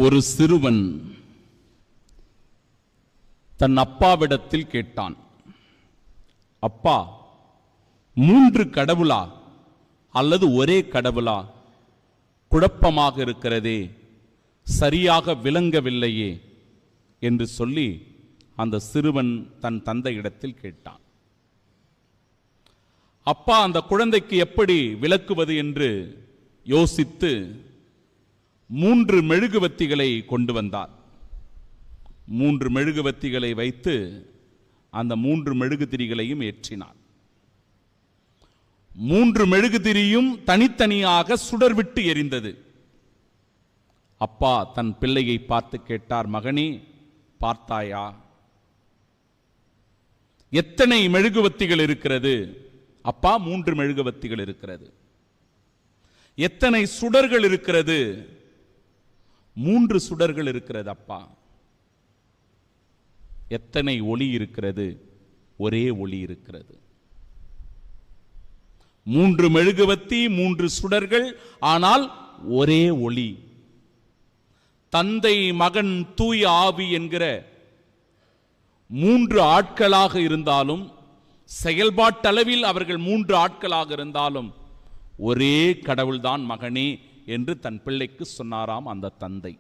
ஒரு சிறுவன் தன் அப்பாவிடத்தில் கேட்டான், அப்பா, 3 கடவுளா அல்லது ஒரே கடவுளா? குழப்பமாக இருக்கிறதே, சரியாக விளங்கவில்லையே என்று சொல்லி அந்த சிறுவன் தன் தந்தையிடத்தில் கேட்டான். அப்பா அந்த குழந்தைக்கு எப்படி விளக்குவது என்று யோசித்து 3 மெழுகுவத்திகளை கொண்டு வந்தார். 3 மெழுகுவத்திகளை வைத்து அந்த 3 மெழுகுதிரிகளையும் ஏற்றினார். 3 மெழுகுதிரியும் தனித்தனியாக சுடர்விட்டு எரிந்தது. அப்பா தன் பிள்ளையை பார்த்து கேட்டார், மகனே, பார்த்தாயா? எத்தனை மெழுகுவத்திகள் இருக்கிறது? அப்பா, 3 மெழுகுவத்திகள் இருக்கிறது. எத்தனை சுடர்கள் இருக்கிறது? 3 சுடர்கள் இருக்கிறது. அப்பா, எத்தனை ஒளி இருக்கிறது? ஒரே ஒளி இருக்கிறது. 3 மெழுகுவத்தி, 3 சுடர்கள், ஆனால் ஒரே ஒளி. தந்தை, மகன், தூய ஆவி என்கிற 3 ஆட்களாக இருந்தாலும், செயல்பாட்டளவில் அவர்கள் 3 ஆட்களாக இருந்தாலும், ஒரே கடவுள்தான் மகனே என்று தன் பிள்ளைக்கு சொன்னாராம் அந்த தந்தை.